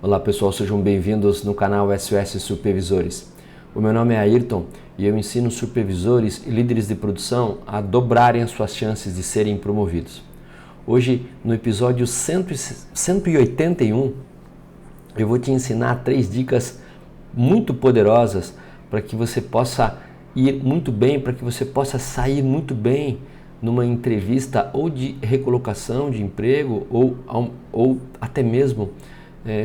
Olá pessoal, sejam bem-vindos no canal SOS Supervisores. O meu nome é Ayrton e eu ensino supervisores e líderes de produção a dobrarem as suas chances de serem promovidos. Hoje, no episódio 181, eu vou te ensinar 3 dicas muito poderosas para que você possa ir muito bem, para que você possa sair muito bem numa entrevista ou de recolocação de emprego ou até mesmo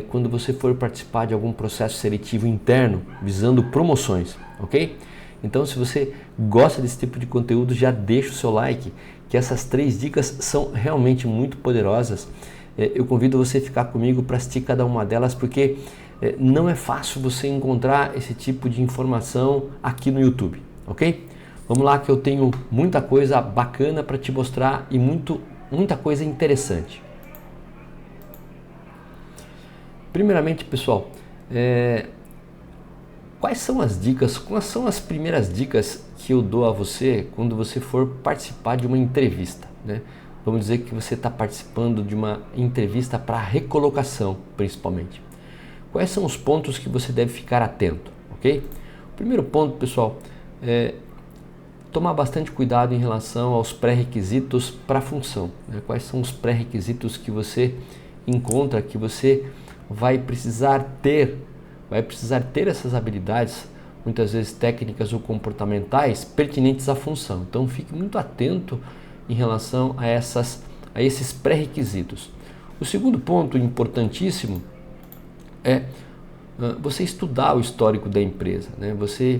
quando você for participar de algum processo seletivo interno visando promoções, ok? Então, se você gosta desse tipo de conteúdo, já deixa o seu like, que essas 3 dicas são realmente muito poderosas. Eu convido você a ficar comigo para assistir cada uma delas, porque não é fácil você encontrar esse tipo de informação aqui no YouTube, ok? Vamos lá que eu tenho muita coisa bacana para te mostrar e muita coisa interessante. Primeiramente, pessoal, quais são as primeiras dicas que eu dou a você quando você for participar de uma entrevista, né? Vamos dizer que você está participando de uma entrevista para recolocação, principalmente. Quais são os pontos que você deve ficar atento, ok? O primeiro ponto, pessoal, é tomar bastante cuidado em relação aos pré-requisitos para a função, né? Quais são os pré-requisitos que você encontra, que você vai precisar ter essas habilidades, muitas vezes técnicas ou comportamentais, pertinentes à função. Então fique muito atento em relação a esses pré-requisitos. O segundo ponto importantíssimo é você estudar o histórico da empresa, né? Você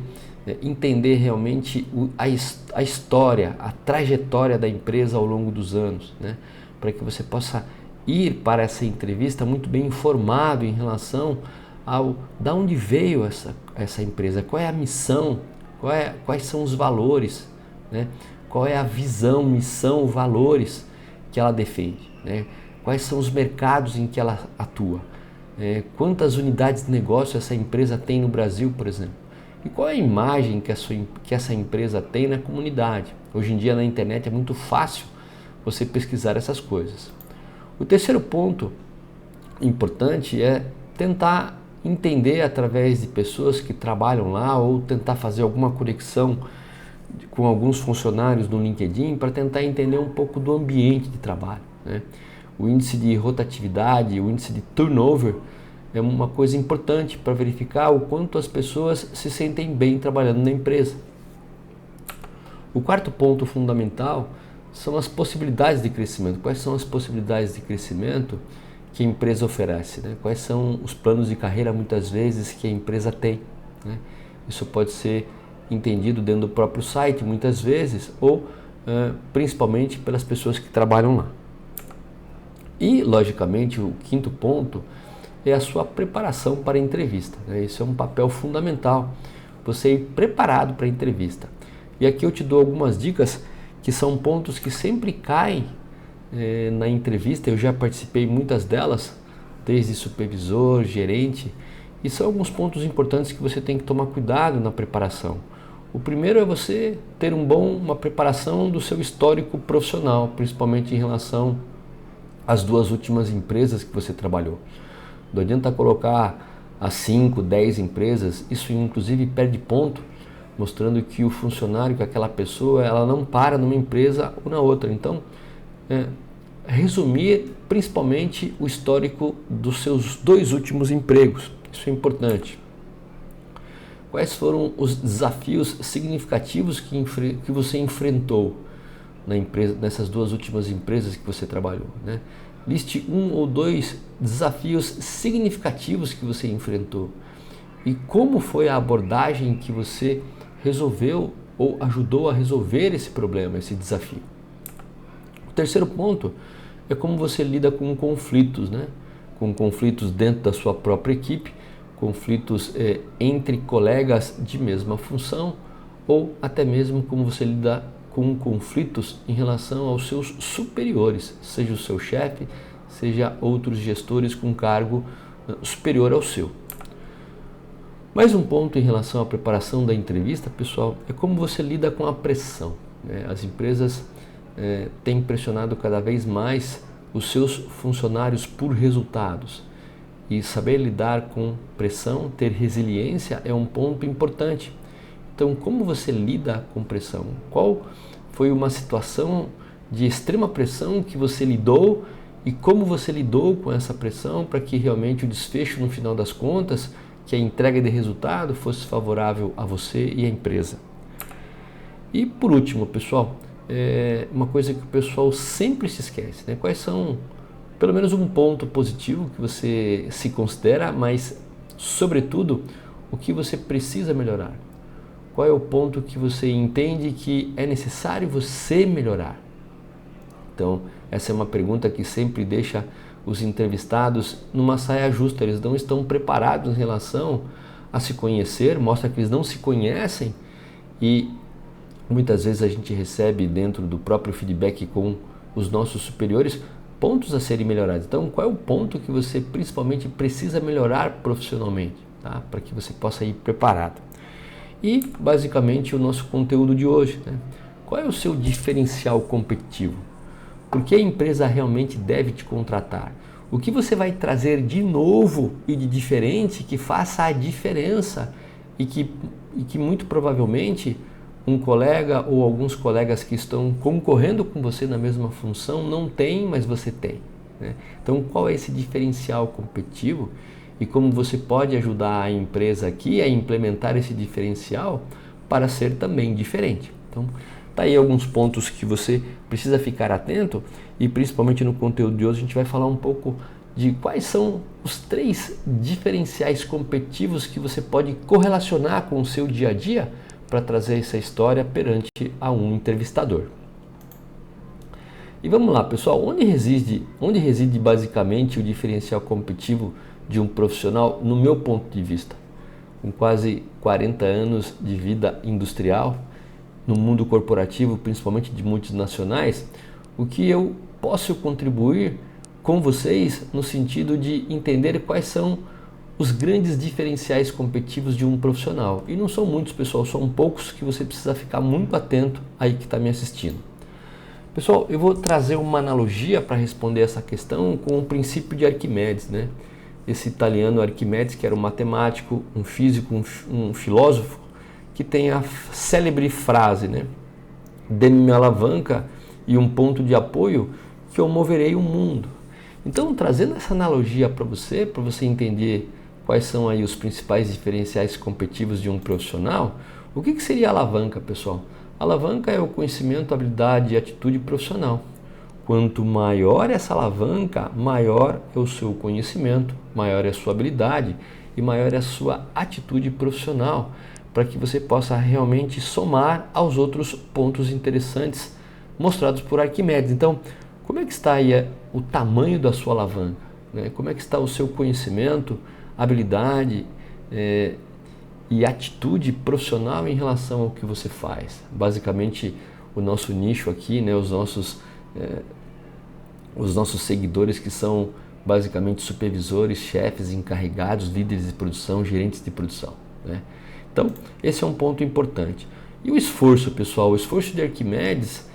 entender realmente a história, a trajetória da empresa ao longo dos anos, né? Para que você possa ir para essa entrevista muito bem informado em relação da onde veio essa empresa, qual é a missão, quais são os valores, né? Qual é a visão, missão, valores que ela defende, né? Quais são os mercados em que ela atua, quantas unidades de negócio essa empresa tem no Brasil, por exemplo, e qual é a imagem que essa empresa tem na comunidade. Hoje em dia na internet é muito fácil você pesquisar essas coisas. O terceiro ponto importante é tentar entender através de pessoas que trabalham lá ou tentar fazer alguma conexão com alguns funcionários no LinkedIn para tentar entender um pouco do ambiente de trabalho, né? O índice de rotatividade, o índice de turnover é uma coisa importante para verificar o quanto as pessoas se sentem bem trabalhando na empresa. O quarto ponto fundamental são as possibilidades de crescimento. Quais são as possibilidades de crescimento que a empresa oferece, né? Quais são os planos de carreira, muitas vezes, que a empresa tem, né? Isso pode ser entendido dentro do próprio site, muitas vezes, ou principalmente pelas pessoas que trabalham lá. E, logicamente, o quinto ponto é a sua preparação para a entrevista, né? Isso é um papel fundamental, você ir preparado para a entrevista. E aqui eu te dou algumas dicas que são pontos que sempre caem na entrevista. Eu já participei muitas delas, desde supervisor, gerente, e são alguns pontos importantes que você tem que tomar cuidado na preparação. O primeiro é você ter uma preparação do seu histórico profissional, principalmente em relação às 2 últimas empresas que você trabalhou. Não adianta colocar as 5, 10 empresas, isso inclusive perde ponto, mostrando que o funcionário, que aquela pessoa, ela não para numa empresa ou na outra. Então, resumir principalmente o histórico dos seus 2 últimos empregos, isso é importante. Quais foram os desafios significativos que você enfrentou na empresa, nessas 2 últimas empresas que você trabalhou, né? Liste 1 ou 2 desafios significativos que você enfrentou e como foi a abordagem que você resolveu ou ajudou a resolver esse problema, esse desafio. O terceiro ponto é como você lida com conflitos, né? Com conflitos dentro da sua própria equipe, conflitos entre colegas de mesma função ou até mesmo como você lida com conflitos em relação aos seus superiores, seja o seu chefe, seja outros gestores com cargo superior ao seu. Mais um ponto em relação à preparação da entrevista, pessoal, é como você lida com a pressão, né? As empresas têm pressionado cada vez mais os seus funcionários por resultados. e saber lidar com pressão, ter resiliência é um ponto importante. Então, como você lida com pressão? Qual foi uma situação de extrema pressão que você lidou e como você lidou com essa pressão para que realmente o desfecho, no final das contas, que a entrega de resultado fosse favorável a você e à empresa? E por último, pessoal, uma coisa que o pessoal sempre se esquece, né? Quais são, pelo menos um ponto positivo que você se considera, mas sobretudo, o que você precisa melhorar? Qual é o ponto que você entende que é necessário você melhorar? Então, essa é uma pergunta que sempre deixa os entrevistados numa saia justa. Eles não estão preparados em relação a se conhecer, mostra que eles não se conhecem e muitas vezes a gente recebe dentro do próprio feedback com os nossos superiores pontos a serem melhorados. Então, qual é o ponto que você principalmente precisa melhorar profissionalmente, tá? Para que você possa ir preparado? E basicamente o nosso conteúdo de hoje, né? Qual é o seu diferencial competitivo? Por que a empresa realmente deve te contratar? O que você vai trazer de novo e de diferente que faça a diferença e que muito provavelmente um colega ou alguns colegas que estão concorrendo com você na mesma função não tem, mas você tem, né? Então, qual é esse diferencial competitivo e como você pode ajudar a empresa aqui a implementar esse diferencial para ser também diferente? Então, tá aí alguns pontos que você precisa ficar atento e principalmente no conteúdo de hoje a gente vai falar um pouco de quais são os 3 diferenciais competitivos que você pode correlacionar com o seu dia a dia para trazer essa história perante a um entrevistador. E vamos lá, pessoal, onde reside basicamente o diferencial competitivo de um profissional, no meu ponto de vista? Com quase 40 anos de vida industrial, no mundo corporativo, principalmente de multinacionais, o que eu posso contribuir com vocês no sentido de entender quais são os grandes diferenciais competitivos de um profissional. E não são muitos, pessoal, são poucos que você precisa ficar muito atento aí que está me assistindo. Pessoal, eu vou trazer uma analogia para responder essa questão com o princípio de Arquimedes, né? Esse italiano Arquimedes, que era um matemático, um físico, um filósofo, que tem a célebre frase, né? Dê-me uma alavanca e um ponto de apoio que eu moverei o mundo. Então, trazendo essa analogia para você entender quais são aí os principais diferenciais competitivos de um profissional, o que seria a alavanca, pessoal? A alavanca é o conhecimento, habilidade e atitude profissional. Quanto maior essa alavanca, maior é o seu conhecimento, maior é a sua habilidade e maior é a sua atitude profissional, para que você possa realmente somar aos outros pontos interessantes mostrados por Arquimedes. Então, como é que está aí o tamanho da sua alavanca, né? Como é que está o seu conhecimento, habilidade e atitude profissional em relação ao que você faz? Basicamente, o nosso nicho aqui, né, os nossos seguidores, que são basicamente supervisores, chefes, encarregados, líderes de produção, gerentes de produção, né? Então, esse é um ponto importante. E o esforço, pessoal, o esforço de Arquimedes,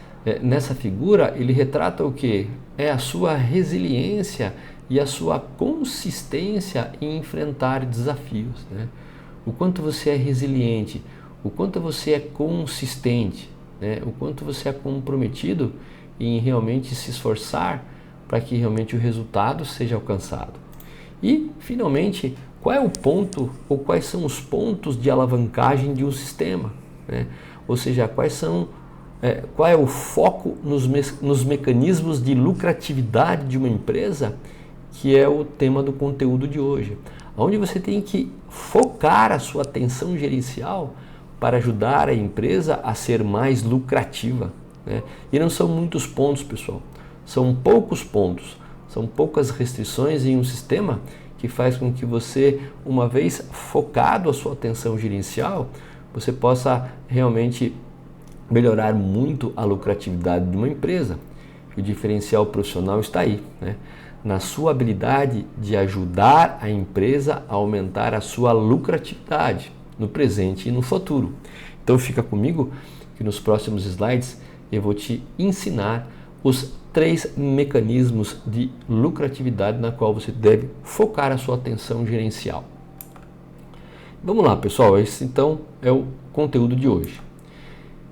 nessa figura, ele retrata o que? É a sua resiliência e a sua consistência em enfrentar desafios, né? O quanto você é resiliente, o quanto você é consistente, né? O quanto você é comprometido em realmente se esforçar para que realmente o resultado seja alcançado. E, finalmente, qual é o ponto ou quais são os pontos de alavancagem de um sistema, né? Ou seja, qual é o foco nos mecanismos de lucratividade de uma empresa, que é o tema do conteúdo de hoje, onde você tem que focar a sua atenção gerencial para ajudar a empresa a ser mais lucrativa, né? E não são muitos pontos, pessoal, são poucos pontos, são poucas restrições em um sistema que faz com que você, uma vez focado a sua atenção gerencial, você possa realmente melhorar muito a lucratividade de uma empresa. O diferencial profissional está aí, né? Na sua habilidade de ajudar a empresa a aumentar a sua lucratividade no presente e no futuro. Então fica comigo que nos próximos slides eu vou te ensinar os 3 mecanismos de lucratividade na qual você deve focar a sua atenção gerencial. Vamos lá, pessoal, esse então é o conteúdo de hoje.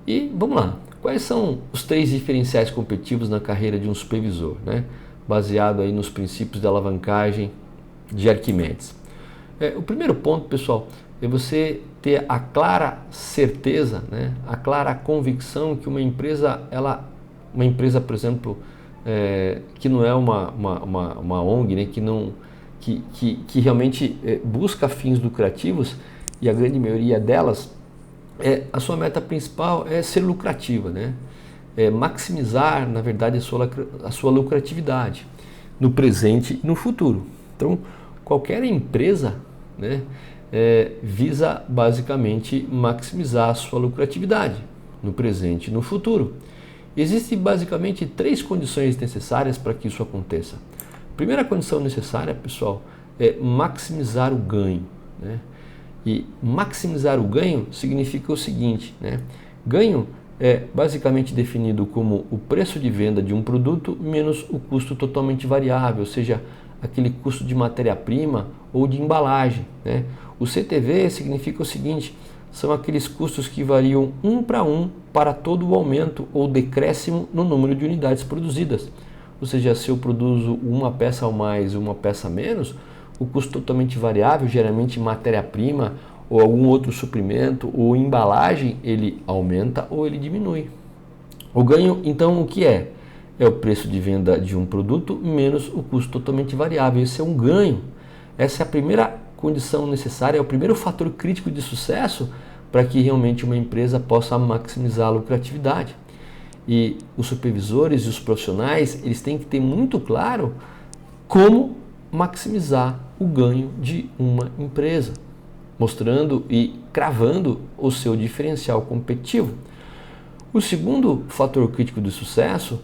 E vamos lá, quais são os 3 diferenciais competitivos na carreira de um supervisor, né? Baseado aí nos princípios da alavancagem de Arquimedes. O primeiro ponto, pessoal, é você ter a clara certeza, né? A clara convicção que uma empresa, por exemplo, que não é uma ONG, né? que realmente busca fins lucrativos, e a grande maioria delas, a sua meta principal é ser lucrativa, né? Maximizar, na verdade, a sua lucratividade no presente e no futuro. Então, qualquer empresa, né, visa basicamente maximizar a sua lucratividade no presente e no futuro. Existem basicamente 3 condições necessárias para que isso aconteça. A primeira condição necessária, pessoal, é maximizar o ganho, né? E maximizar o ganho significa o seguinte, né? Ganho é basicamente definido como o preço de venda de um produto menos o custo totalmente variável, ou seja, aquele custo de matéria-prima ou de embalagem, né? O CTV significa o seguinte, são aqueles custos que variam 1 para 1 para todo o aumento ou decréscimo no número de unidades produzidas. Ou seja, se eu produzo uma peça a mais, uma peça a menos, o custo totalmente variável, geralmente matéria-prima ou algum outro suprimento ou embalagem, ele aumenta ou ele diminui. O ganho, então, o que é? É o preço de venda de um produto menos o custo totalmente variável. Esse é um ganho. Essa é a primeira condição necessária, é o primeiro fator crítico de sucesso para que realmente uma empresa possa maximizar a lucratividade. E os supervisores e os profissionais, eles têm que ter muito claro como maximizar o ganho de uma empresa, mostrando e cravando o seu diferencial competitivo. O segundo fator crítico de sucesso,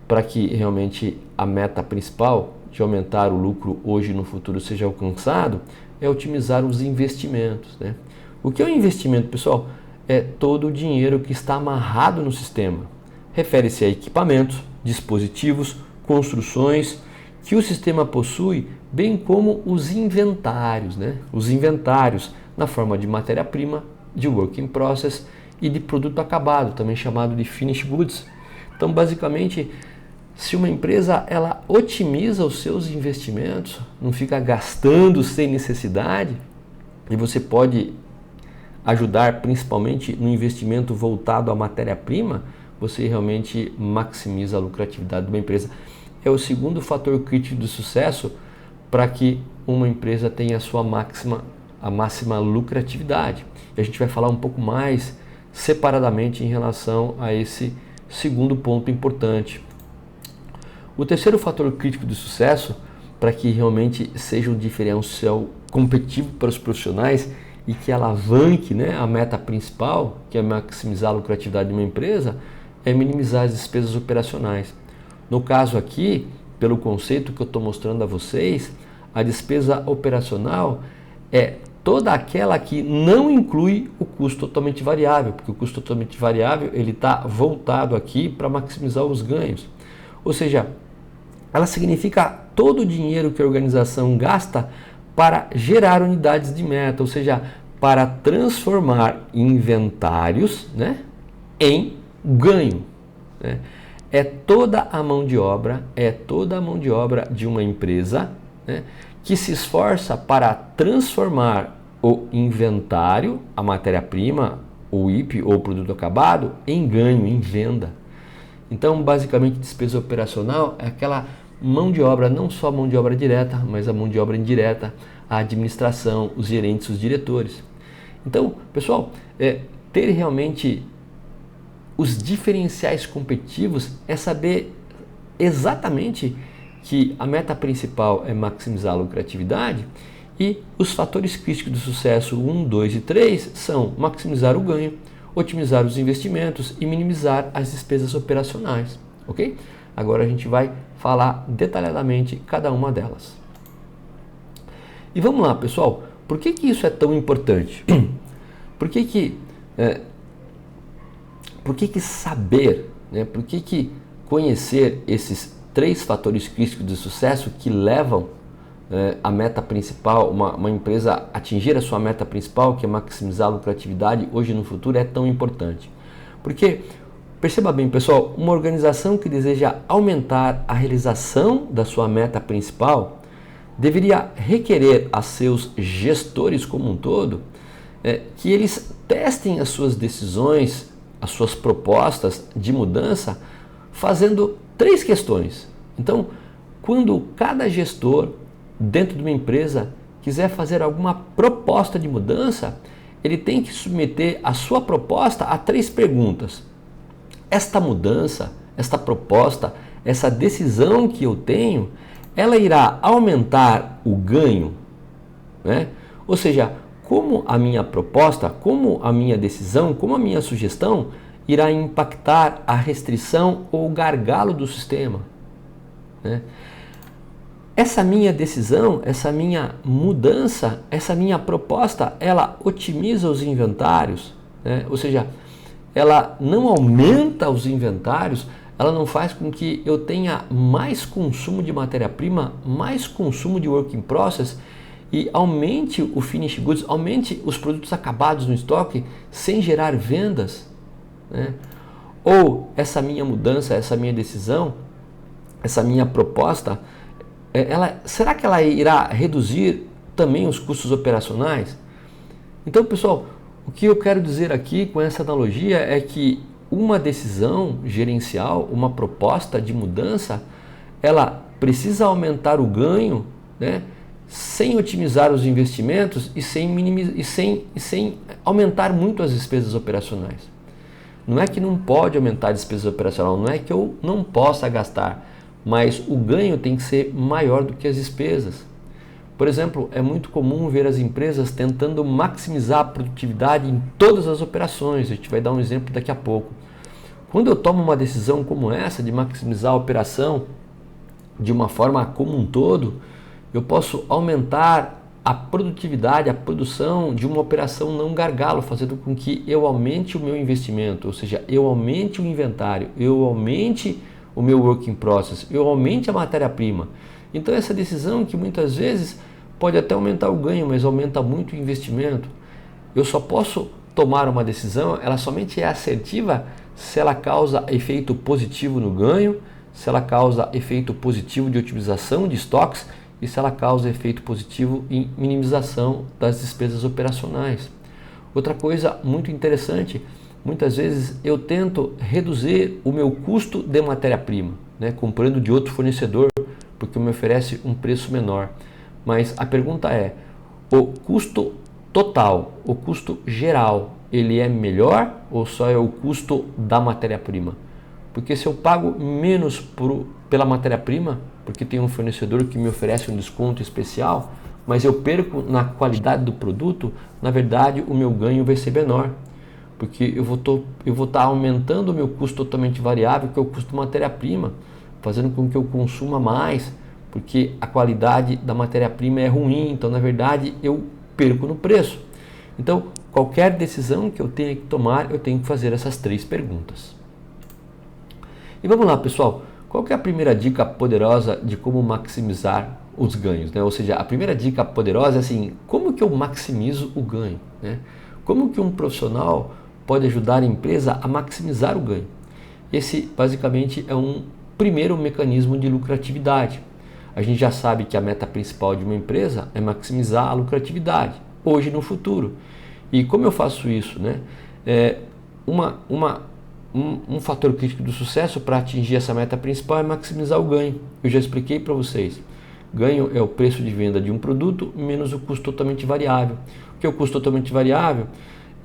para que realmente a meta principal de aumentar o lucro hoje e no futuro seja alcançado, é otimizar os investimentos, né? O que é um investimento, pessoal? É todo o dinheiro que está amarrado no sistema. Refere-se a equipamentos, dispositivos, construções que o sistema possui, bem como os inventários, né? Os inventários na forma de matéria-prima, de work in process e de produto acabado, também chamado de finished goods. Então, basicamente, se uma empresa ela otimiza os seus investimentos, não fica gastando sem necessidade, e você pode ajudar principalmente no investimento voltado à matéria-prima, você realmente maximiza a lucratividade de uma empresa. É o segundo fator crítico de sucesso para que uma empresa tenha a máxima lucratividade. E a gente vai falar um pouco mais separadamente em relação a esse segundo ponto importante. O terceiro fator crítico de sucesso para que realmente seja um diferencial competitivo para os profissionais e que alavanque, né, a meta principal, que é maximizar a lucratividade de uma empresa, é minimizar as despesas operacionais. No caso aqui, pelo conceito que eu estou mostrando a vocês, a despesa operacional é toda aquela que não inclui o custo totalmente variável, porque o custo totalmente variável ele está voltado aqui para maximizar os ganhos. Ou seja, ela significa todo o dinheiro que a organização gasta para gerar unidades de meta, ou seja, para transformar inventários, né, em ganho, né? É toda a mão de obra de uma empresa, né, que se esforça para transformar o inventário, a matéria-prima, o IP ou produto acabado, em ganho, em venda. Então, basicamente, despesa operacional é aquela mão de obra, não só a mão de obra direta, mas a mão de obra indireta, a administração, os gerentes, os diretores. Então, pessoal, ter realmente os diferenciais competitivos é saber exatamente que a meta principal é maximizar a lucratividade e os fatores críticos do sucesso 1, 2 e 3 são maximizar o ganho, otimizar os investimentos e minimizar as despesas operacionais, ok? Agora a gente vai falar detalhadamente cada uma delas. E vamos lá, pessoal, por que isso é tão importante? Por que saber, né? Por que conhecer esses 3 fatores críticos de sucesso que levam a meta principal, uma empresa atingir a sua meta principal, que é maximizar a lucratividade hoje e no futuro, é tão importante. Porque, perceba bem, pessoal, uma organização que deseja aumentar a realização da sua meta principal deveria requerer a seus gestores como um todo que eles testem as suas decisões, as suas propostas de mudança, fazendo 3 questões. Então, quando cada gestor dentro de uma empresa quiser fazer alguma proposta de mudança, ele tem que submeter a sua proposta a 3 perguntas. Esta mudança, esta proposta, essa decisão que eu tenho, ela irá aumentar o ganho, né? Ou seja, como a minha proposta, como a minha decisão, como a minha sugestão irá impactar a restrição ou o gargalo do sistema, né? Essa minha decisão, essa minha mudança, essa minha proposta, ela otimiza os inventários, né? Ou seja, ela não aumenta os inventários, ela não faz com que eu tenha mais consumo de matéria-prima, mais consumo de work in process e aumente o finished goods, aumente os produtos acabados no estoque sem gerar vendas, né? Ou essa minha mudança, essa minha decisão, essa minha proposta, será que ela irá reduzir também os custos operacionais? Então, pessoal, o que eu quero dizer aqui com essa analogia é que uma decisão gerencial, uma proposta de mudança, ela precisa aumentar o ganho, né, sem otimizar os investimentos e sem aumentar muito as despesas operacionais. Não é que não pode aumentar a despesa operacional, não é que eu não possa gastar, mas o ganho tem que ser maior do que as despesas. Por exemplo, é muito comum ver as empresas tentando maximizar a produtividade em todas as operações. A gente vai dar um exemplo daqui a pouco. Quando eu tomo uma decisão como essa de maximizar a operação de uma forma como um todo, eu posso aumentar a produtividade, a produção de uma operação não gargalo, fazendo com que eu aumente o meu investimento, ou seja, eu aumente o inventário, eu aumente o meu work in process, eu aumente a matéria-prima. Então essa decisão que muitas vezes pode até aumentar o ganho, mas aumenta muito o investimento. Eu só posso tomar uma decisão, ela somente é assertiva se ela causa efeito positivo no ganho, se ela causa efeito positivo de otimização de estoques e se ela causa efeito positivo em minimização das despesas operacionais. Outra coisa muito interessante, muitas vezes eu tento reduzir o meu custo de matéria-prima, né, comprando de outro fornecedor, porque me oferece um preço menor. Mas a pergunta é, o custo total, o custo geral, ele é melhor ou só é o custo da matéria-prima? Porque se eu pago menos pela matéria-prima, porque tem um fornecedor que me oferece um desconto especial, mas eu perco na qualidade do produto, na verdade o meu ganho vai ser menor. Porque eu vou estar aumentando o meu custo totalmente variável, que é o custo da matéria-prima, fazendo com que eu consuma mais, porque a qualidade da matéria-prima é ruim, então na verdade eu perco no preço. Então, qualquer decisão que eu tenha que tomar, eu tenho que fazer essas 3 perguntas. E vamos lá, pessoal, qual que é a primeira dica poderosa de como maximizar os ganhos, né? Ou seja, a primeira dica poderosa é assim, como que eu maximizo o ganho, né? Como que um profissional pode ajudar a empresa a maximizar o ganho? Esse basicamente é um primeiro mecanismo de lucratividade. A gente já sabe que a meta principal de uma empresa é maximizar a lucratividade, hoje e no futuro. E como eu faço isso, né? Um fator crítico do sucesso para atingir essa meta principal é maximizar o ganho. Eu já expliquei para vocês. Ganho é o preço de venda de um produto menos o custo totalmente variável. O que é o custo totalmente variável?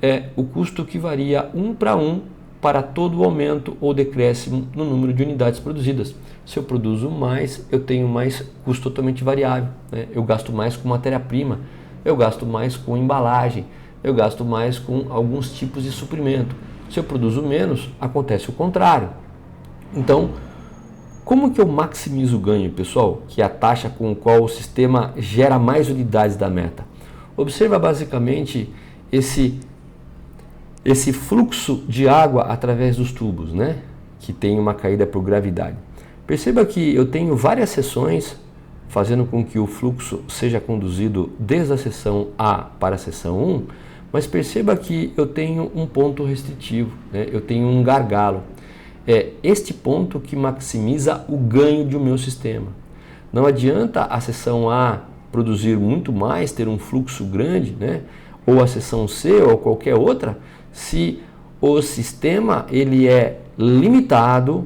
É o custo que varia 1 para 1 para todo o aumento ou decréscimo no número de unidades produzidas. Se eu produzo mais, eu tenho mais custo totalmente variável, né? Eu gasto mais com matéria-prima, eu gasto mais com embalagem, eu gasto mais com alguns tipos de suprimento. Se eu produzo menos, acontece o contrário. Então, como que eu maximizo o ganho, pessoal? Que é a taxa com a qual o sistema gera mais unidades da meta. Observa basicamente esse fluxo de água através dos tubos, né? que tem uma caída por gravidade. Perceba que eu tenho várias seções fazendo com que o fluxo seja conduzido desde a seção A para a seção 1, mas perceba que eu tenho um ponto restritivo, né? Eu tenho um gargalo. É este ponto que maximiza o ganho do meu sistema. Não adianta a seção A produzir muito mais, ter um fluxo grande, né? Ou a seção C ou qualquer outra, se o sistema ele é limitado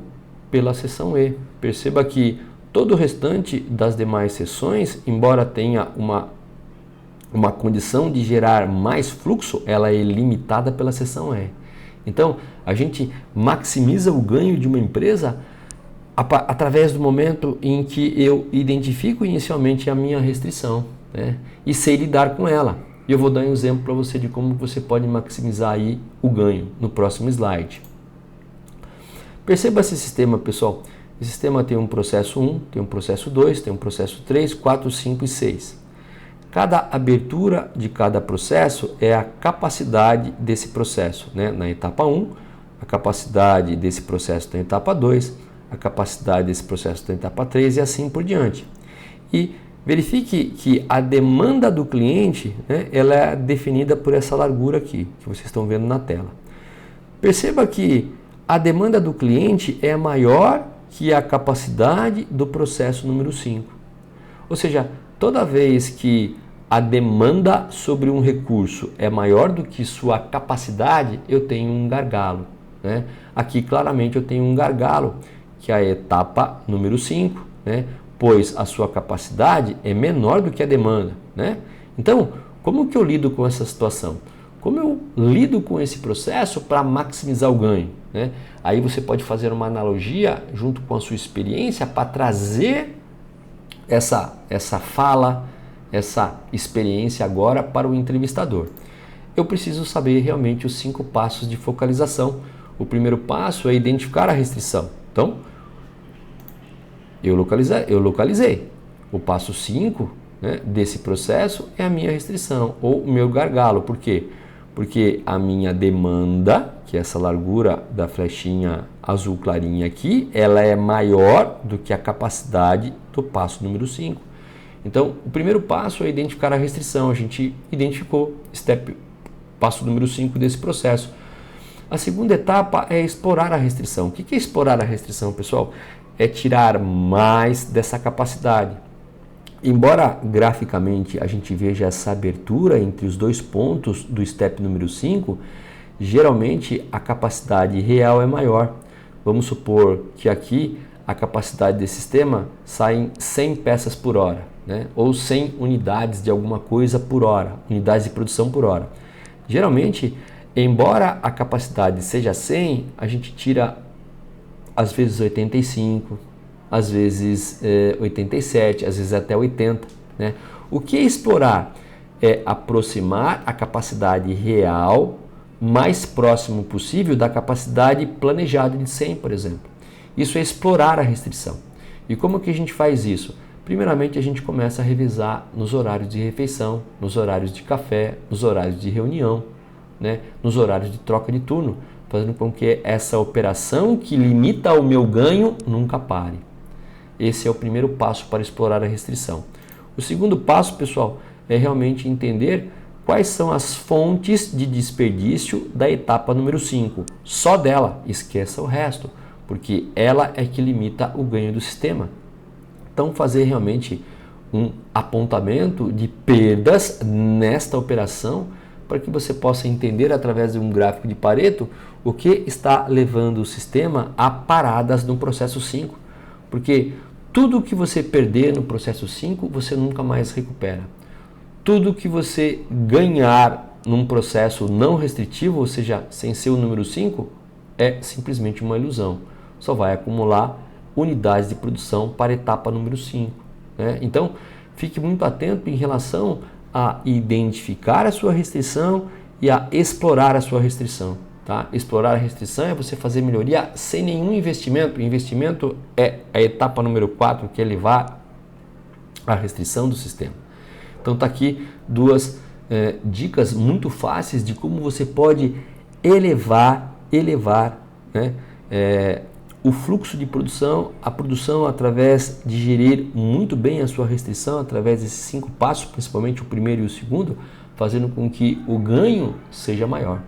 pela seção E. Perceba que todo o restante das demais seções, embora tenha uma condição de gerar mais fluxo, ela é limitada pela seção E. Então, a gente maximiza o ganho de uma empresa através do momento em que eu identifico inicialmente a minha restrição, né? E sei lidar com ela. E eu vou dar um exemplo para você de como você pode maximizar aí o ganho no próximo slide. Perceba esse sistema, pessoal. Esse sistema tem um processo 1, tem um processo 2, tem um processo 3, 4, 5 e 6. Cada abertura de cada processo é a capacidade desse processo, né? Na etapa 1, a capacidade desse processo na etapa 2, a capacidade desse processo na etapa 3 e assim por diante. E verifique que a demanda do cliente, né, ela é definida por essa largura aqui, que vocês estão vendo na tela. Perceba que a demanda do cliente é maior que a capacidade do processo número 5. Ou seja, toda vez que a demanda sobre um recurso é maior do que sua capacidade, eu tenho um gargalo, né? Aqui claramente eu tenho um gargalo, que é a etapa número 5, né? Pois a sua capacidade é menor do que a demanda, né? Então, como que eu lido com essa situação? Como eu lido com esse processo para maximizar o ganho, né? Aí você pode fazer uma analogia junto com a sua experiência para trazer essa fala, essa experiência agora para o entrevistador. Eu preciso saber realmente os 5 passos de focalização. O primeiro passo é identificar a restrição. Então, eu localizei. O passo 5, né, desse processo é a minha restrição ou o meu gargalo. Por quê? Porque a minha demanda, que é essa largura da flechinha azul clarinha aqui, ela é maior do que a capacidade do passo número 5. Então, o primeiro passo é identificar a restrição. A gente identificou passo número 5 desse processo. A segunda etapa é explorar a restrição. O que é explorar a restrição, pessoal? É tirar mais dessa capacidade. Embora graficamente a gente veja essa abertura entre os 2 pontos do step número 5, geralmente a capacidade real é maior. Vamos supor que aqui a capacidade desse sistema saem 100 peças por hora, né? Ou 100 unidades de alguma coisa por hora, unidades de produção por hora. Geralmente, embora a capacidade seja 100, a gente tira às vezes 85, às vezes 87, às vezes até 80, né? O que é explorar? É aproximar a capacidade real mais próximo possível da capacidade planejada de 100, por exemplo. Isso é explorar a restrição. E como que a gente faz isso? Primeiramente, a gente começa a revisar nos horários de refeição, nos horários de café, nos horários de reunião, né? Nos horários de troca de turno, fazendo com que essa operação que limita o meu ganho nunca pare. Esse é o primeiro passo para explorar a restrição. O segundo passo, pessoal, é realmente entender quais são as fontes de desperdício da etapa número 5. Só dela, esqueça o resto, porque ela é que limita o ganho do sistema. Então, fazer realmente um apontamento de perdas nesta operação para que você possa entender através de um gráfico de Pareto o que está levando o sistema a paradas no processo 5. Porque tudo que você perder no processo 5, você nunca mais recupera. Tudo que você ganhar num processo não restritivo, ou seja, sem ser o número 5, é simplesmente uma ilusão. Só vai acumular unidades de produção para a etapa número 5. Né? Então, fique muito atento em relação a identificar a sua restrição e a explorar a sua restrição. Tá? Explorar a restrição é você fazer melhoria sem nenhum investimento. O investimento é a etapa número 4, que é elevar a restrição do sistema. Então está aqui 2 dicas muito fáceis de como você pode elevar, né, o fluxo de produção, a produção através de gerir muito bem a sua restrição, através desses 5 passos, principalmente o primeiro e o segundo, fazendo com que o ganho seja maior.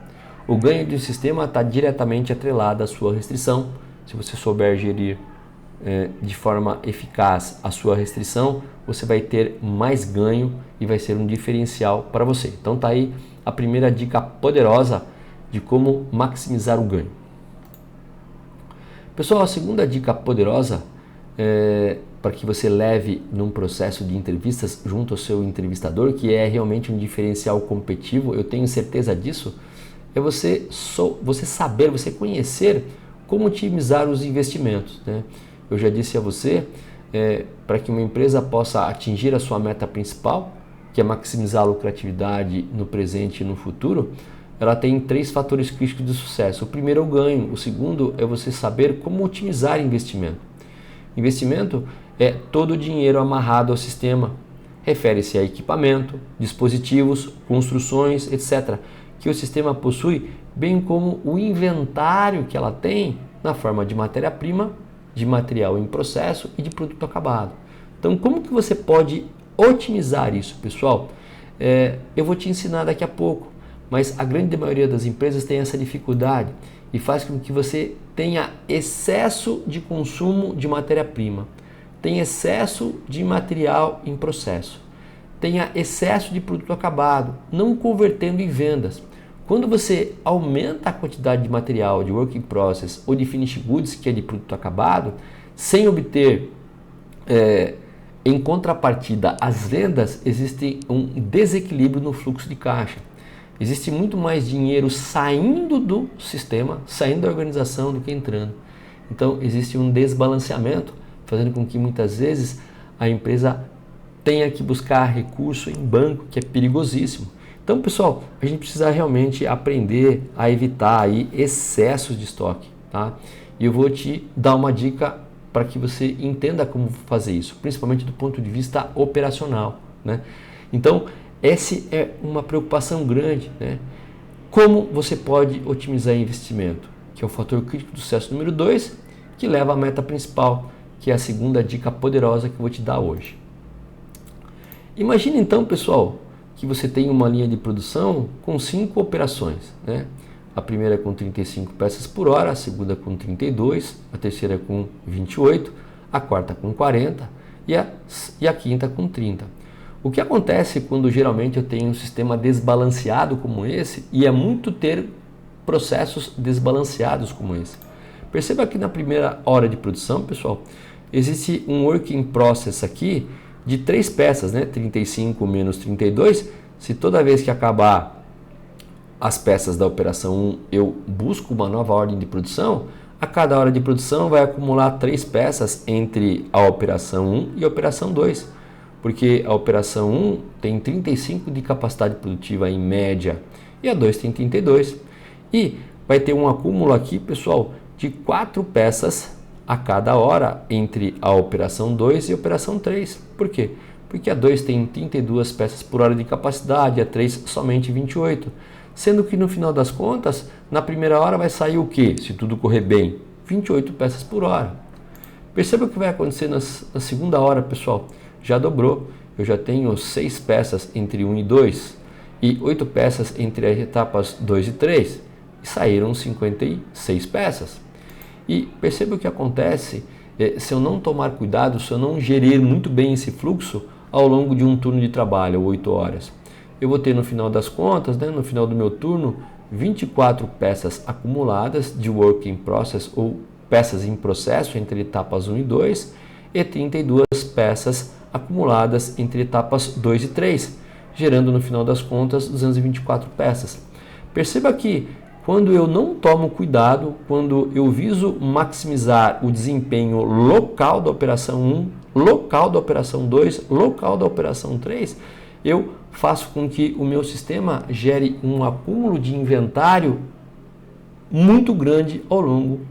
O ganho do sistema está diretamente atrelado à sua restrição. Se você souber gerir de forma eficaz a sua restrição, você vai ter mais ganho e vai ser um diferencial para você. Então tá aí a primeira dica poderosa de como maximizar o ganho. Pessoal, a segunda dica poderosa para que você leve num processo de entrevistas junto ao seu entrevistador, que é realmente um diferencial competitivo, eu tenho certeza disso, é você saber, você conhecer como otimizar os investimentos, né? Eu já disse a você, para que uma empresa possa atingir a sua meta principal, que é maximizar a lucratividade no presente e no futuro, ela tem 3 fatores críticos de sucesso. O primeiro é o ganho, o segundo é você saber como otimizar investimento. Investimento é todo o dinheiro amarrado ao sistema, refere-se a equipamento, dispositivos, construções, etc., que o sistema possui, bem como o inventário que ela tem na forma de matéria-prima, de material em processo e de produto acabado. Então, como que você pode otimizar isso, pessoal? Eu vou te ensinar daqui a pouco, mas a grande maioria das empresas tem essa dificuldade e faz com que você tenha excesso de consumo de matéria-prima, tenha excesso de material em processo, tenha excesso de produto acabado, não convertendo em vendas. Quando você aumenta a quantidade de material, de work in process ou de finished goods, que é de produto acabado, sem obter em contrapartida as vendas, existe um desequilíbrio no fluxo de caixa. Existe muito mais dinheiro saindo do sistema, saindo da organização do que entrando. Então existe um desbalanceamento, fazendo com que muitas vezes a empresa tenha que buscar recurso em banco, que é perigosíssimo. Então, pessoal, a gente precisa realmente aprender a evitar aí excessos de estoque, tá? E eu vou te dar uma dica para que você entenda como fazer isso, principalmente do ponto de vista operacional, né? Então, essa é uma preocupação grande, né? Como você pode otimizar investimento, que é o fator crítico do sucesso número 2, que leva à meta principal, que é a segunda dica poderosa que eu vou te dar hoje. Imagine então, pessoal, que você tem uma linha de produção com 5 operações, né? A primeira com 35 peças por hora, a segunda com 32, a terceira com 28, a quarta com 40 e a quinta com 30. O que acontece quando geralmente eu tenho um sistema desbalanceado como esse, e é muito ter processos desbalanceados como esse? Perceba que na primeira hora de produção, pessoal, existe um work in process aqui de 3 peças, né? 35 menos 32. Se toda vez que acabar as peças da operação 1 eu busco uma nova ordem de produção, a cada hora de produção vai acumular 3 peças entre a operação 1 e a operação 2, porque a operação 1 tem 35 de capacidade produtiva em média e a 2 tem 32. E vai ter um acúmulo aqui, pessoal, de 4 peças a cada hora entre a operação 2 e a operação 3. Por quê? Porque a 2 tem 32 peças por hora de capacidade, a 3 somente 28. Sendo que no final das contas, na primeira hora vai sair o quê? Se tudo correr bem, 28 peças por hora. Perceba o que vai acontecer na segunda hora, pessoal. Já dobrou. Eu já tenho 6 peças entre 1 e 2 e 8 peças entre as etapas 2 e 3. E saíram 56 peças. E perceba o que acontece se eu não tomar cuidado, se eu não gerir muito bem esse fluxo ao longo de um turno de trabalho, 8 horas. Eu vou ter no final das contas, né, no final do meu turno, 24 peças acumuladas de work in process ou peças em processo entre etapas 1 e 2 e 32 peças acumuladas entre etapas 2 e 3, gerando no final das contas 224 peças. Perceba que quando eu não tomo cuidado, quando eu viso maximizar o desempenho local da operação 1, local da operação 2, local da operação 3, eu faço com que o meu sistema gere um acúmulo de inventário muito grande ao longo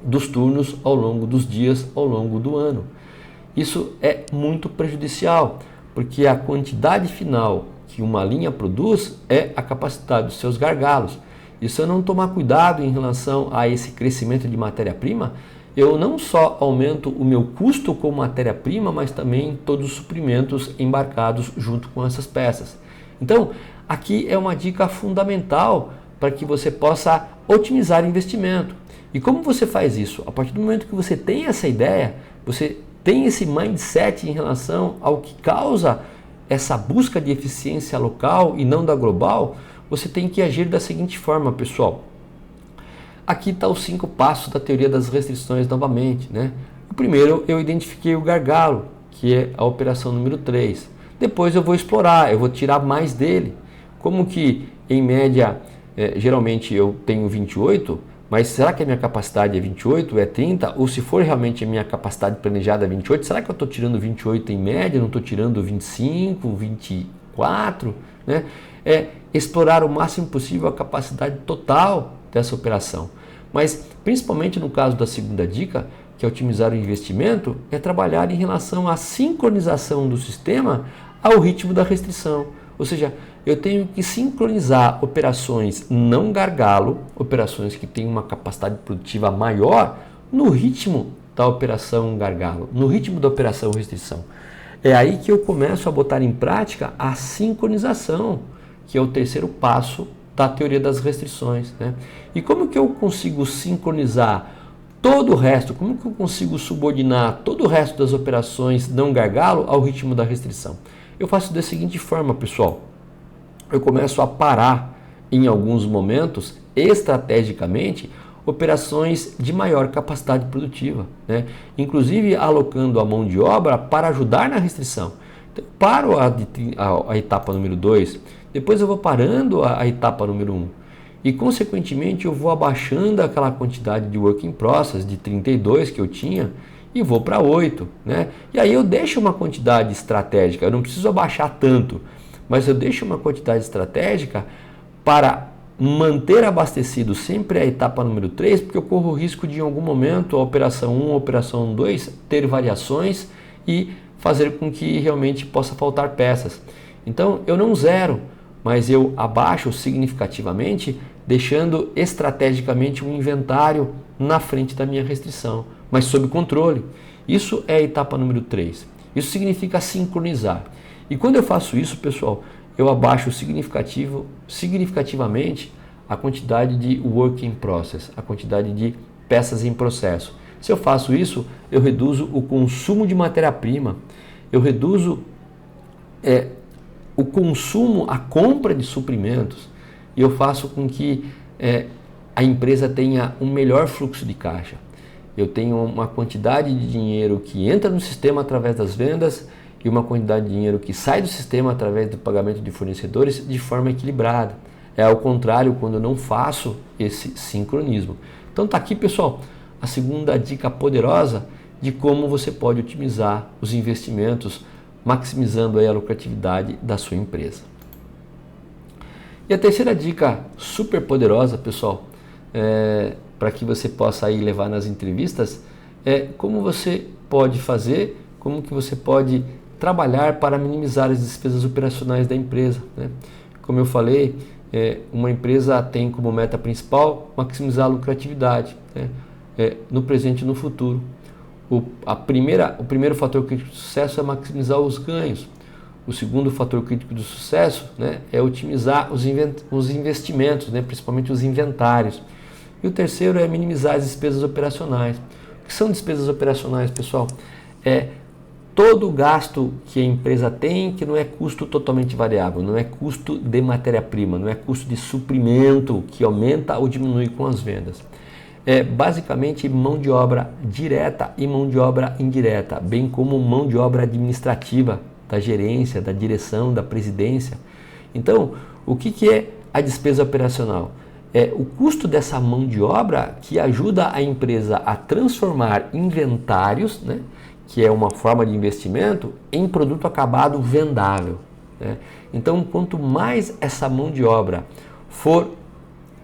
dos turnos, ao longo dos dias, ao longo do ano. Isso é muito prejudicial, porque a quantidade final que uma linha produz é a capacidade dos seus gargalos. E se eu não tomar cuidado em relação a esse crescimento de matéria-prima, eu não só aumento o meu custo com matéria-prima, mas também todos os suprimentos embarcados junto com essas peças. Então, aqui é uma dica fundamental para que você possa otimizar investimento. E como você faz isso? A partir do momento que você tem essa ideia, você tem esse mindset em relação ao que causa essa busca de eficiência local e não da global, você tem que agir da seguinte forma, pessoal. Aqui está os 5 passos da teoria das restrições novamente, né? O primeiro, eu identifiquei o gargalo, que é a operação número 3. Depois eu vou explorar, eu vou tirar mais dele. Como que, em média, geralmente eu tenho 28, mas será que a minha capacidade é 28, é 30? Ou se for realmente a minha capacidade planejada é 28, será que eu estou tirando 28 em média, não estou tirando 25, 24? Né? É explorar o máximo possível a capacidade total dessa operação. Mas, principalmente no caso da segunda dica, que é otimizar o investimento, é trabalhar em relação à sincronização do sistema ao ritmo da restrição. Ou seja, eu tenho que sincronizar operações não gargalo, operações que têm uma capacidade produtiva maior, no ritmo da operação gargalo, no ritmo da operação restrição. É aí que eu começo a botar em prática a sincronização, que é o terceiro passo da teoria das restrições, né? E como que eu consigo sincronizar todo o resto, como que eu consigo subordinar todo o resto das operações não gargalo ao ritmo da restrição? Eu faço da seguinte forma, pessoal. Eu começo a parar em alguns momentos, estrategicamente, operações de maior capacidade produtiva, né? Inclusive alocando a mão de obra para ajudar na restrição. Então, paro a etapa número 2, depois eu vou parando a etapa número 1 e, consequentemente, eu vou abaixando aquela quantidade de work in process de 32 que eu tinha e vou para 8, né? E aí eu deixo uma quantidade estratégica, eu não preciso abaixar tanto, mas eu deixo uma quantidade estratégica para manter abastecido sempre a etapa número 3, porque eu corro o risco de, em algum momento, a operação 1, a operação 2 ter variações e fazer com que realmente possa faltar peças. Então, eu não zero, mas eu abaixo significativamente, deixando estrategicamente um inventário na frente da minha restrição, mas sob controle. Isso é a etapa número 3. Isso significa sincronizar. E quando eu faço isso, pessoal, eu abaixo significativamente a quantidade de work in process, a quantidade de peças em processo. Se eu faço isso, eu reduzo o consumo de matéria-prima, eu reduzo o consumo, a compra de suprimentos, e eu faço com que a empresa tenha um melhor fluxo de caixa. Eu tenho uma quantidade de dinheiro que entra no sistema através das vendas e uma quantidade de dinheiro que sai do sistema através do pagamento de fornecedores de forma equilibrada. É ao contrário quando eu não faço esse sincronismo. Então tá aqui, pessoal, a segunda dica poderosa de como você pode otimizar os investimentos, maximizando aí a lucratividade da sua empresa. E a terceira dica super poderosa, pessoal, para que você possa aí levar nas entrevistas, é como você pode fazer, como que você pode trabalhar para minimizar as despesas operacionais da empresa, né? Como eu falei, uma empresa tem como meta principal maximizar a lucratividade, né? No presente e no futuro. O primeiro fator crítico de sucesso é maximizar os ganhos. O segundo fator crítico de sucesso, né, é otimizar os investimentos, né, principalmente os inventários. E o terceiro é minimizar as despesas operacionais. O que são despesas operacionais, pessoal? É todo o gasto que a empresa tem que não é custo totalmente variável, não é custo de matéria-prima, não é custo de suprimento que aumenta ou diminui com as vendas. É basicamente mão de obra direta e mão de obra indireta, bem como mão de obra administrativa da gerência, da direção, da presidência. Então, o que é a despesa operacional? É o custo dessa mão de obra que ajuda a empresa a transformar inventários, né, que é uma forma de investimento, em produto acabado vendável, né? Então, quanto mais essa mão de obra for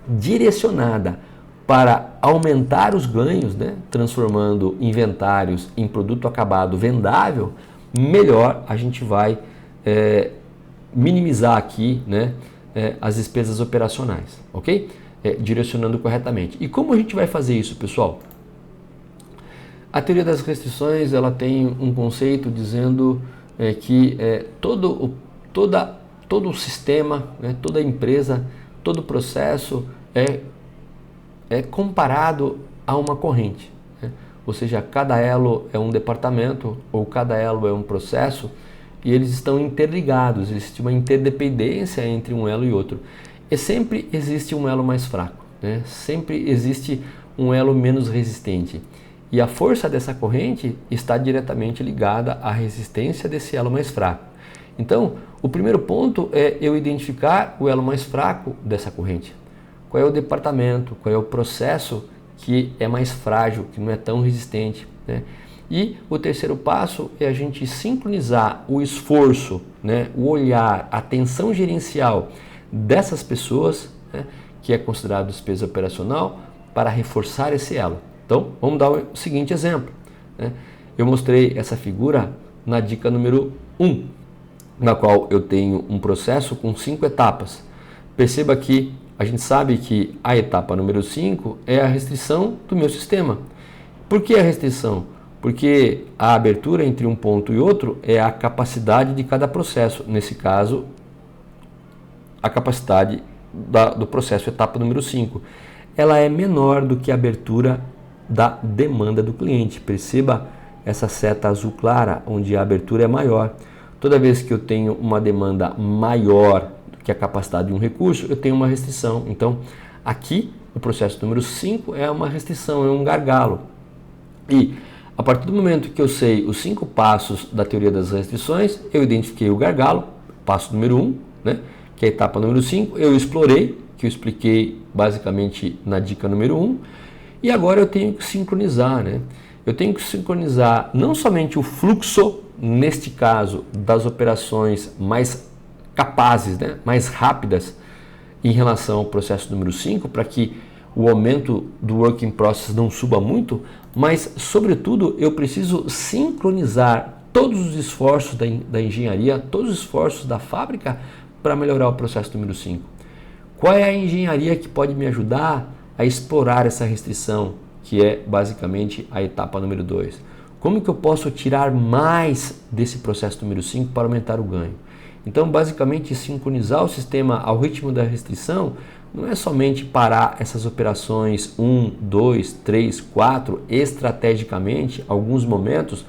direcionada para aumentar os ganhos, né, transformando inventários em produto acabado vendável, melhor a gente vai minimizar aqui, né, as despesas operacionais, ok? Direcionando corretamente. E como a gente vai fazer isso, pessoal? A teoria das restrições, ela tem um conceito dizendo que todo o sistema, né, toda empresa, todo o processo é comparado a uma corrente, né? Ou seja, cada elo é um departamento ou cada elo é um processo e eles estão interligados, existe uma interdependência entre um elo e outro. E sempre existe um elo mais fraco, né? Sempre existe um elo menos resistente. E a força dessa corrente está diretamente ligada à resistência desse elo mais fraco. Então, o primeiro ponto é eu identificar o elo mais fraco dessa corrente. Qual é o departamento, qual é o processo que é mais frágil, que não é tão resistente, né? E o terceiro passo é a gente sincronizar o esforço, né, o olhar, a atenção gerencial dessas pessoas, né, que é considerado despesa operacional, para reforçar esse elo. Então, vamos dar o seguinte exemplo, né? Eu mostrei essa figura na dica número 1, na qual eu tenho um processo com 5 etapas. Perceba que a gente sabe que a etapa número 5 é a restrição do meu sistema. Por que a restrição? Porque a abertura entre um ponto e outro é a capacidade de cada processo. Nesse caso, a capacidade do processo, etapa número 5. Ela é menor do que a abertura da demanda do cliente. Perceba essa seta azul clara, onde a abertura é maior. Toda vez que eu tenho uma demanda maior do que a capacidade de um recurso, eu tenho uma restrição. Então, aqui, o processo número 5 é uma restrição, é um gargalo. E, a partir do momento que eu sei os 5 passos da teoria das restrições, eu identifiquei o gargalo, passo número 1, né, que é a etapa número 5, eu explorei, que eu expliquei basicamente na dica número 1, e agora eu tenho que sincronizar, né? Eu tenho que sincronizar não somente o fluxo, neste caso, das operações mais capazes, né, mais rápidas em relação ao processo número 5, para que o aumento do work in process não suba muito, mas, sobretudo, eu preciso sincronizar todos os esforços da engenharia, todos os esforços da fábrica para melhorar o processo número 5. Qual é a engenharia que pode me ajudar a explorar essa restrição, que é basicamente a etapa número 2? Como que eu posso tirar mais desse processo número 5 para aumentar o ganho? Então, basicamente, sincronizar o sistema ao ritmo da restrição não é somente parar essas operações 1, 2, 3, 4 estrategicamente, alguns momentos,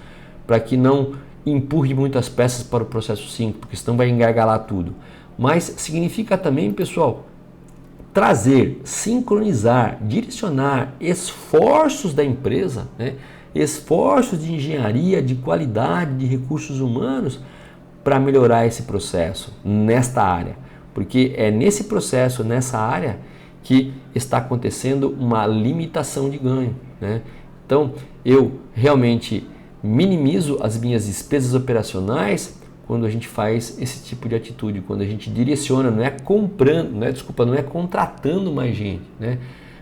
para que não empurre muitas peças para o processo 5, porque senão vai engargalar tudo. Mas significa também, pessoal, trazer, sincronizar, direcionar esforços da empresa, né? Esforços de engenharia, de qualidade, de recursos humanos para melhorar esse processo nesta área. Porque é nesse processo, nessa área, que está acontecendo uma limitação de ganho, né? Então, eu realmente minimizo as minhas despesas operacionais quando a gente faz esse tipo de atitude, quando a gente direciona, não é comprando, não é contratando mais gente, né?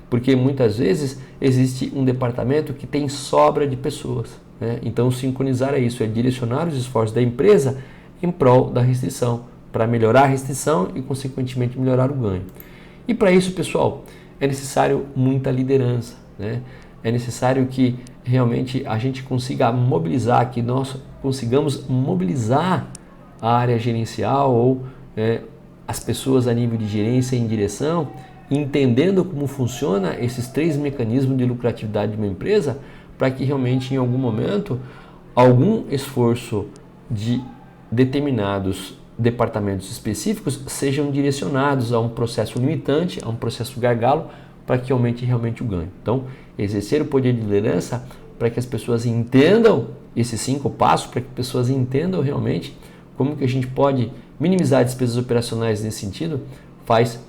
Porque muitas vezes existe um departamento que tem sobra de pessoas, né? Então, sincronizar é isso, é direcionar os esforços da empresa em prol da restrição, para melhorar a restrição e, consequentemente, melhorar o ganho. E para isso, pessoal, é necessário muita liderança, né? É necessário que realmente a gente consiga mobilizar, que nós consigamos mobilizar a área gerencial ou as pessoas a nível de gerência em direção, entendendo como funciona esses 3 mecanismos de lucratividade de uma empresa, para que realmente em algum momento algum esforço de determinados departamentos específicos sejam direcionados a um processo limitante, a um processo gargalo, para que aumente realmente o ganho. Então, exercer o poder de liderança para que as pessoas entendam esses 5 passos, para que as pessoas entendam realmente como que a gente pode minimizar despesas operacionais nesse sentido, faz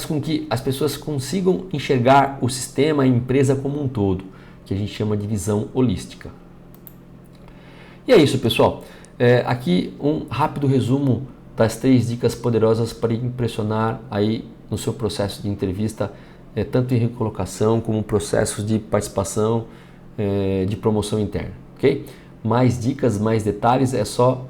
com que as pessoas consigam enxergar o sistema, a empresa como um todo, que a gente chama de visão holística. E é isso, pessoal. Aqui um rápido resumo das 3 dicas poderosas para impressionar aí no seu processo de entrevista, tanto em recolocação como processos de participação, de promoção interna, ok? Mais dicas, mais detalhes, é só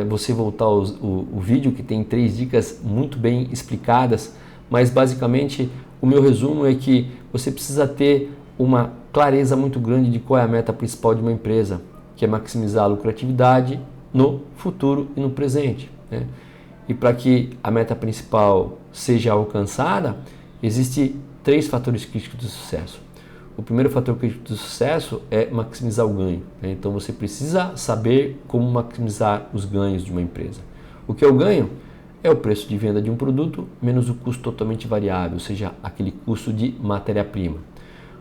você voltar o vídeo, que tem 3 dicas muito bem explicadas, mas basicamente o meu resumo é que você precisa ter uma clareza muito grande de qual é a meta principal de uma empresa, que é maximizar a lucratividade no futuro e no presente, né? E para que a meta principal seja alcançada, existem 3 fatores críticos do sucesso. O primeiro fator crítico do sucesso é maximizar o ganho, né? Então você precisa saber como maximizar os ganhos de uma empresa. O que é o ganho? É o preço de venda de um produto menos o custo totalmente variável, ou seja, aquele custo de matéria-prima.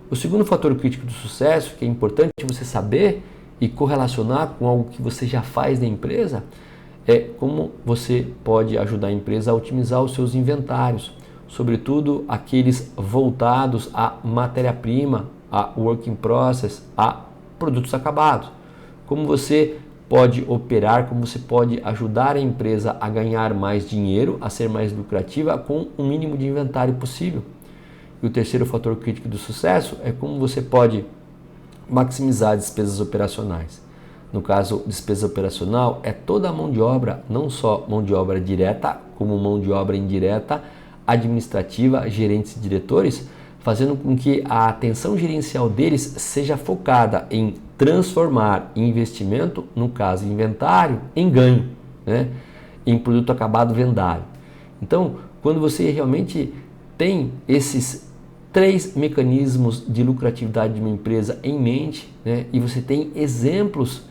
O segundo fator crítico do sucesso, que é importante você saber e correlacionar com algo que você já faz na empresa, é como você pode ajudar a empresa a otimizar os seus inventários, sobretudo aqueles voltados à matéria-prima, a work in process, a produtos acabados. Como você pode operar, como você pode ajudar a empresa a ganhar mais dinheiro, a ser mais lucrativa com o mínimo de inventário possível. E o terceiro fator crítico do sucesso é como você pode maximizar despesas operacionais. No caso, despesa operacional é toda a mão de obra, não só mão de obra direta, como mão de obra indireta, administrativa, gerentes e diretores, fazendo com que a atenção gerencial deles seja focada em transformar investimento, no caso inventário, em ganho, né? Em produto acabado vendável. Então, quando você realmente tem esses 3 mecanismos de lucratividade de uma empresa em mente, né? E você tem exemplos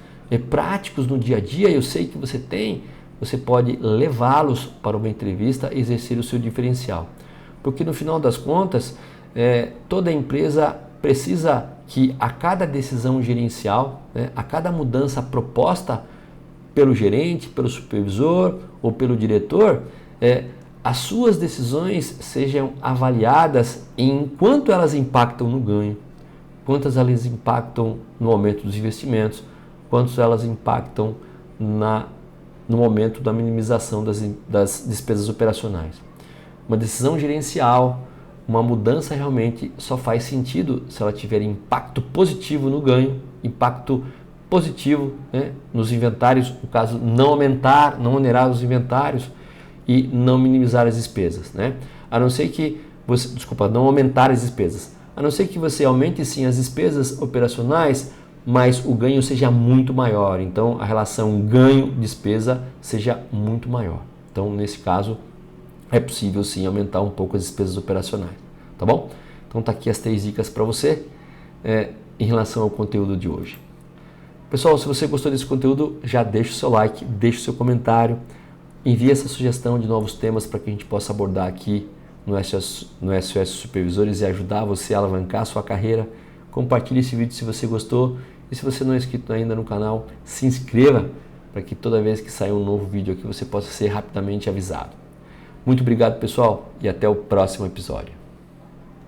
práticos no dia a dia, eu sei que você tem, você pode levá-los para uma entrevista e exercer o seu diferencial. Porque no final das contas, toda empresa precisa que a cada decisão gerencial, né, a cada mudança proposta pelo gerente, pelo supervisor ou pelo diretor, as suas decisões sejam avaliadas em quanto elas impactam no ganho, quantas elas impactam no aumento dos investimentos, quanto elas impactam no momento da minimização das despesas operacionais. Uma decisão gerencial, uma mudança realmente só faz sentido se ela tiver impacto positivo no ganho, impacto positivo, né, nos inventários, no caso não aumentar, não onerar os inventários e não minimizar as despesas, né? A não ser que você, não aumentar as despesas. A não ser que você aumente sim as despesas operacionais, mas o ganho seja muito maior. Então, a relação ganho-despesa seja muito maior. Então, nesse caso, é possível sim aumentar um pouco as despesas operacionais. Tá bom? Então, tá aqui as 3 dicas para você em relação ao conteúdo de hoje. Pessoal, se você gostou desse conteúdo, já deixa o seu like, deixa o seu comentário, envie essa sugestão de novos temas para que a gente possa abordar aqui no SOS Supervisores e ajudar você a alavancar a sua carreira. Compartilhe esse vídeo se você gostou. E se você não é inscrito ainda no canal, se inscreva para que toda vez que sair um novo vídeo aqui você possa ser rapidamente avisado. Muito obrigado, pessoal, e até o próximo episódio.